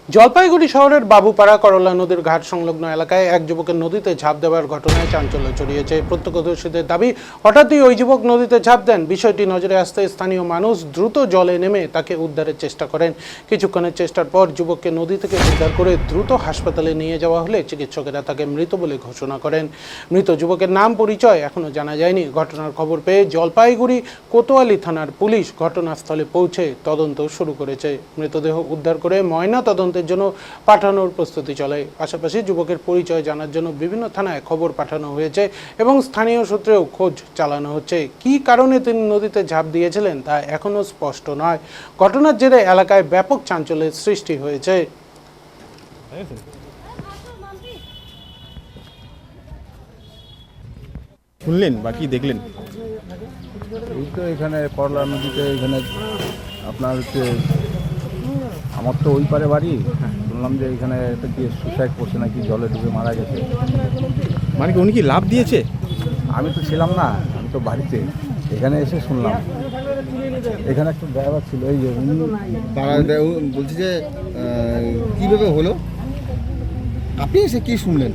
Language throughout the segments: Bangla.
জলপাইগুড়ি শহরের বাবুপাড়া করলা নদীর ঘাট সংলগ্ন এলাকায় এক যুবকের নদীতে ঝাঁপ দেওয়ার ঘটনায় চাঞ্চল্য ছড়িয়েছে। প্রত্যক্ষদর্শীদের দাবি, হঠাৎই ওই যুবক নদীতে ঝাঁপ দেন। বিষয়টি নজরে আসতে স্থানীয় মানুষ দ্রুত জলে নেমে তাকে উদ্ধারের চেষ্টা করেন। কিছুক্ষণের চেষ্টার পর যুবককে নদী থেকে উদ্ধার করে দ্রুত হাসপাতালে নিয়ে যাওয়া হলে চিকিৎসকেরা তাকে মৃত বলে ঘোষণা করেন। মৃত যুবকের নাম পরিচয় এখনও জানা যায়নি। ঘটনার খবর পেয়ে জলপাইগুড়ি কোতোয়ালি থানার পুলিশ ঘটনাস্থলে পৌঁছে তদন্ত শুরু করেছে। মৃতদেহ উদ্ধার করে ময়না তদন্তের জন্য পাঠানোর প্রস্তুতি চলে। পাশাপাশি যুবকের পরিচয় জানার জন্য বিভিন্ন থানায় খবর পাঠানো হয়েছে এবং স্থানীয় সূত্রেও খোঁজ চালানো হচ্ছে। কী কারণে তিনি নদীতে ঝাঁপ দিয়েছিলেন তা এখনও স্পষ্ট নয়। ঘটনার জেরে এলাকায় ব্যাপক চাঞ্চল্যের সৃষ্টি হয়েছে। শুনলেন বা কি দেখলেন? এই তো এখানে করলা নদীতে এখানে আপনার হচ্ছে আমার তো ওই পারে বাড়ি, শুনলাম যে এখানে একটা কি সুসাইড করছে নাকি, জলে ডুবে মারা গেছে। মানে কি উনি কি লাভ দিয়েছে? আমি তো ছিলাম না, আমি তো বাড়িতে, এখানে এসে শুনলাম। এখানে একটা ড্রাইভার ছিল, এই যে উনি বলছি যে কীভাবে হলো, আপনি এসে কি শুনলেন?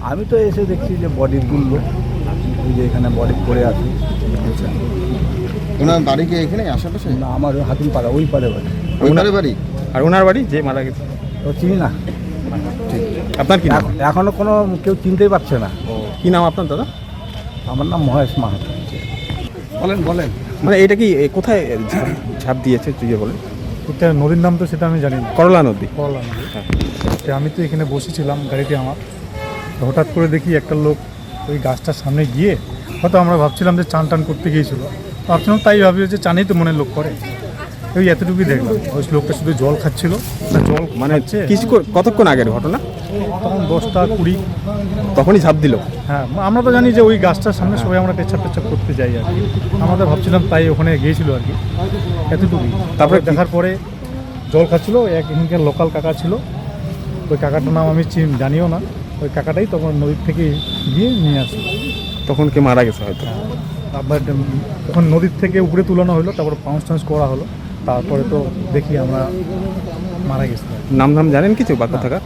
আমি তো এসে দেখছি যে বডি তুললো, এই যে এখানে বডি পড়ে আছে। ওনার বাড়ি কি এখানে আশেপাশে? না, আমার হাতিম পাড়া, ওই পারে বাড়ি। ওই পারে বাড়ি? আর ওনার বাড়ি যে মারা গেছে? তো চিনি না, আপনার কি নাম? এখনো কোনো কেউ চিনতেই পারছে না। কি নাম আপনার দাদা? আমার নাম মহেশ মাহাতো। বলেন। মানে এটা কি কোথায় ঝাঁপ দিয়েছে তুই যে বলেন? এটা নদীর নাম তো সেটা আমি জানি না। করলা নদী। করলা নদী। তো আমি তো এখানে বসেছিলাম গাড়িতে আমার, তো হঠাৎ করে দেখি একটা লোক ওই গাছটার সামনে গিয়ে, হয়তো আমরা ভাবছিলাম যে চান টান করতে গিয়েছিল, ভাবছিলাম তাই ভাবি যে চানেই তো মনে লোক করে, ওই এতটুকুই দেখলাম। ওই লোকটা শুধু জল খাচ্ছিল, জল মানে কতক্ষণ আগের ঘটনা? তখন 10টা 20। তখনই ঝাঁপ দিল? হ্যাঁ, আমরা তো জানি যে ওই গাছটার সামনে সবাই আমরা পেছাপ করতে যাই আর কি, আমরা ভাবছিলাম তাই ওখানে গিয়েছিল আর কি, এতটুকুই। তারপরে দেখার পরে জল খাচ্ছিল, এখানকার লোকাল কাকা ছিল, ওই কাকাটার নাম আমি জানিও না, ওই কাকাটাই তখন নদীর থেকে গিয়ে নিয়ে আসে। তখন কে মারা গেছে হয়তো। আবার তখন নদীর থেকে উপরে তুলানো হলো, তারপর পাউন্স টাউন্স করা হলো, তারপরে তো দেখি আমরা মারা গেছি। নাম জানেন কিছু বাকি থাকা?